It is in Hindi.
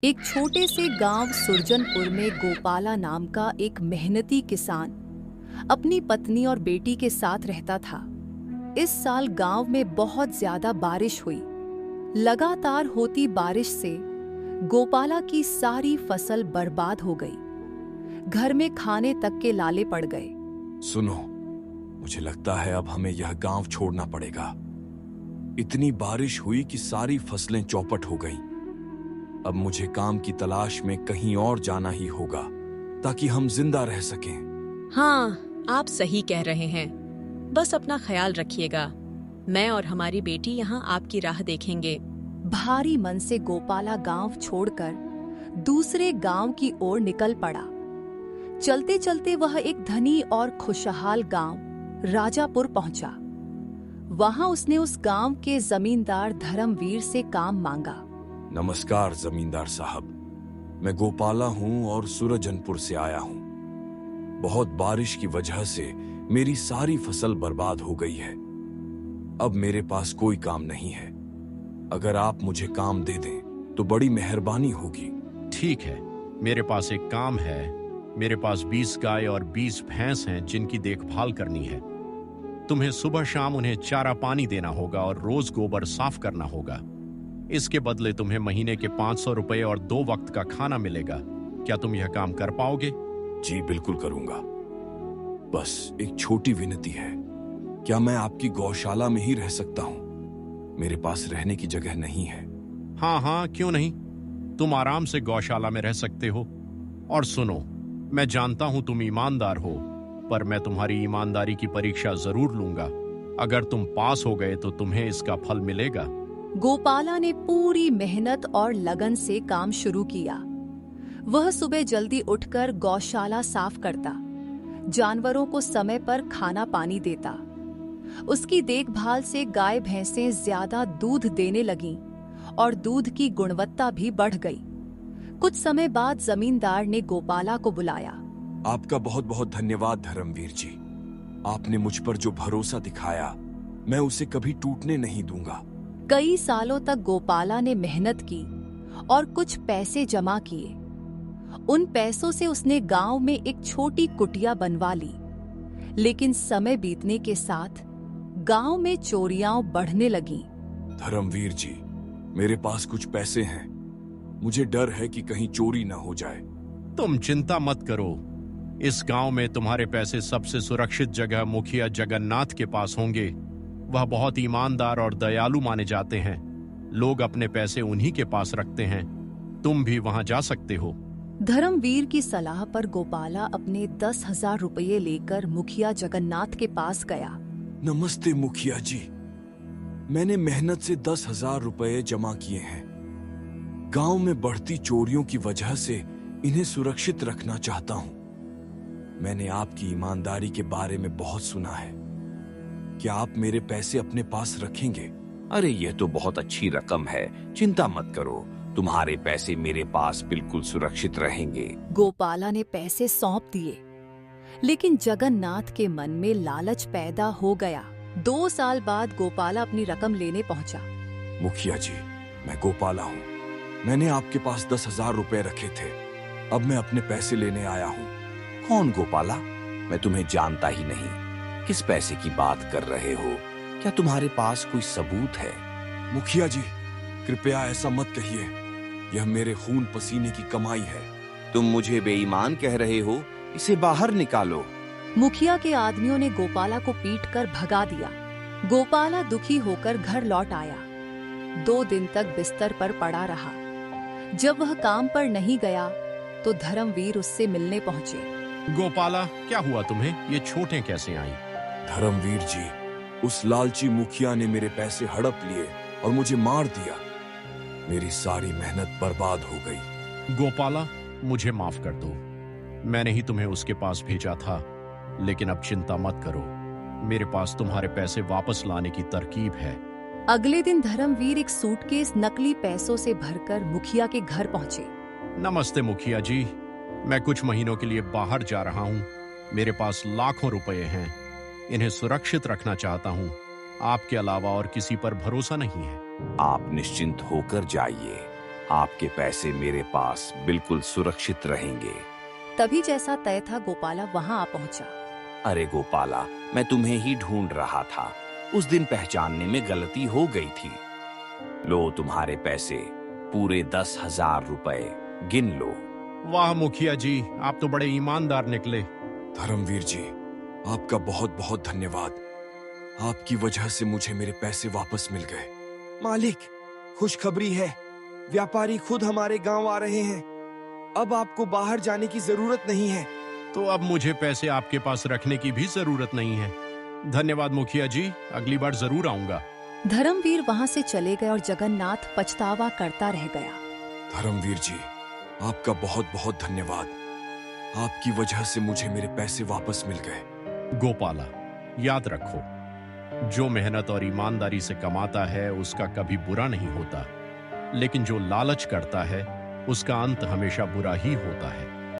एक छोटे से गांव सुरजनपुर में गोपाला नाम का एक मेहनती किसान अपनी पत्नी और बेटी के साथ रहता था। इस साल गांव में बहुत ज्यादा बारिश हुई। लगातार होती बारिश से गोपाला की सारी फसल बर्बाद हो गई। घर में खाने तक के लाले पड़ गए। सुनो, मुझे लगता है अब हमें यह गांव छोड़ना पड़ेगा। इतनी बारिश हुई कि सारी फसलें चौपट हो गईं। अब मुझे काम की तलाश में कहीं और जाना ही होगा ताकि हम जिंदा रह सकें। हाँ, आप सही कह रहे हैं। बस अपना ख्याल रखिएगा। मैं और हमारी बेटी यहाँ आपकी राह देखेंगे। भारी मन से गोपाला गांव छोड़कर दूसरे गांव की ओर निकल पड़ा। चलते चलते वह एक धनी और खुशहाल गांव राजापुर पहुंचा। वहां उसने उस गांव के जमींदार धर्मवीर से काम मांगा। नमस्कार जमींदार साहब, मैं गोपाला हूं और सुरजनपुर से आया हूं। बहुत बारिश की वजह से मेरी सारी फसल बर्बाद हो गई है। अब मेरे पास कोई काम नहीं है। अगर आप मुझे काम दे दें तो बड़ी मेहरबानी होगी। ठीक है, मेरे पास एक काम है। मेरे पास 20 गाय और 20 भैंस हैं जिनकी देखभाल करनी है। तुम्हें सुबह शाम उन्हें चारा पानी देना होगा और रोज गोबर साफ करना होगा। इसके बदले तुम्हें महीने के 500 रुपए और 2 वक्त का खाना मिलेगा। क्या तुम यह काम कर पाओगे? जी बिल्कुल करूंगा। बस एक छोटी विनती है, क्या मैं आपकी गौशाला में ही रह सकता हूं? मेरे पास रहने की जगह नहीं है। हाँ हाँ, क्यों नहीं। तुम आराम से गौशाला में रह सकते हो। और सुनो, मैं जानता हूं तुम ईमानदार हो, पर मैं तुम्हारी ईमानदारी की परीक्षा जरूर लूंगा। अगर तुम पास हो गए तो तुम्हें इसका फल मिलेगा। गोपाला ने पूरी मेहनत और लगन से काम शुरू किया। वह सुबह जल्दी उठकर गौशाला साफ करता, जानवरों को समय पर खाना पानी देता। उसकी देखभाल से गाय भैंसें ज्यादा दूध देने लगीं और दूध की गुणवत्ता भी बढ़ गई। कुछ समय बाद जमींदार ने गोपाला को बुलाया। आपका बहुत बहुत धन्यवाद धर्मवीर जी। आपने मुझ पर जो भरोसा दिखाया, मैं उसे कभी टूटने नहीं दूंगा। कई सालों तक गोपाला ने मेहनत की और कुछ पैसे जमा किए। उन पैसों से उसने गांव में एक छोटी कुटिया बनवा ली। लेकिन समय बीतने के साथ गांव में चोरियां बढ़ने लगीं। धर्मवीर जी, मेरे पास कुछ पैसे हैं। मुझे डर है कि कहीं चोरी न हो जाए। तुम चिंता मत करो। इस गांव में तुम्हारे पैसे सबसे सुरक्षित जगह मुखिया जगन्नाथ के पास होंगे। वह बहुत ईमानदार और दयालु माने जाते हैं। लोग अपने पैसे उन्हीं के पास रखते हैं। तुम भी वहां जा सकते हो। धर्मवीर की सलाह पर गोपाला अपने 10,000 रुपये लेकर मुखिया जगन्नाथ के पास गया। नमस्ते मुखिया जी, मैंने मेहनत से 10,000 रुपये जमा किए हैं। गांव में बढ़ती चोरियों की वजह से इन्हें सुरक्षित रखना चाहता हूं। मैंने आपकी ईमानदारी के बारे में बहुत सुना है। क्या आप मेरे पैसे अपने पास रखेंगे? अरे यह तो बहुत अच्छी रकम है, चिंता मत करो। तुम्हारे पैसे मेरे पास बिल्कुल सुरक्षित रहेंगे। गोपाला ने पैसे सौंप दिए, लेकिन जगन्नाथ के मन में लालच पैदा हो गया। 2 साल बाद गोपाला अपनी रकम लेने पहुंचा। मुखिया जी, मैं गोपाला हूँ। मैंने आपके पास 10,000 रुपए रखे थे। अब मैं अपने पैसे लेने आया हूँ। कौन गोपाला? मैं तुम्हें जानता ही नहीं। किस पैसे की बात कर रहे हो? क्या तुम्हारे पास कोई सबूत है? मुखिया जी, कृपया ऐसा मत कहिए। यह मेरे खून पसीने की कमाई है। तुम मुझे बेईमान कह रहे हो? इसे बाहर निकालो। मुखिया के आदमियों ने गोपाला को पीटकर भगा दिया। गोपाला दुखी होकर घर लौट आया। 2 दिन तक बिस्तर पर पड़ा रहा। जब वह काम पर नहीं गया तो धर्मवीर उससे मिलने पहुंचे। गोपाला, क्या हुआ तुम्हें? ये छोटें कैसे आई? धर्मवीर जी, उस लालची मुखिया ने मेरे पैसे हड़प लिए और मुझे मार दिया। मेरी सारी मेहनत बर्बाद हो गई। गोपाला, मुझे माफ कर दो। मैंने ही तुम्हें उसके पास भेजा था। लेकिन अब चिंता मत करो, मेरे पास तुम्हारे पैसे वापस लाने की तरकीब है। अगले दिन धर्मवीर एक सूटकेस नकली पैसों से भरकर मुखिया के घर पहुंचे। नमस्ते मुखिया जी, मैं कुछ महीनों के लिए बाहर जा रहा हूँ। मेरे पास लाखों रुपए हैं। इन्हें सुरक्षित रखना चाहता हूँ। आपके अलावा और किसी पर भरोसा नहीं है। आप निश्चिंत होकर जाइए। आपके पैसे मेरे पास बिल्कुल सुरक्षित रहेंगे। तभी जैसा तय था गोपाला वहां आ पहुंचा। अरे गोपाला, मैं तुम्हें ही ढूंढ रहा था। उस दिन पहचानने में गलती हो गई थी। लो तुम्हारे पैसे, पूरे 10,000 रुपए, गिन लो। वाह मुखिया जी, आप तो बड़े ईमानदार निकले। धर्मवीर जी, आपका बहुत बहुत धन्यवाद। आपकी वजह से मुझे मेरे पैसे वापस मिल गए। मालिक, खुशखबरी है, व्यापारी खुद हमारे गांव आ रहे हैं। अब आपको बाहर जाने की जरूरत नहीं है। तो अब मुझे पैसे आपके पास रखने की भी जरूरत नहीं है। धन्यवाद मुखिया जी, अगली बार जरूर आऊंगा। धर्मवीर वहां से चले गए और जगन्नाथ पछतावा करता रह गया। धर्मवीर जी, आपका बहुत बहुत धन्यवाद। आपकी वजह से मुझे मेरे पैसे वापस मिल गए। गोपाला, याद रखो, जो मेहनत और ईमानदारी से कमाता है उसका कभी बुरा नहीं होता, लेकिन जो लालच करता है उसका अंत हमेशा बुरा ही होता है।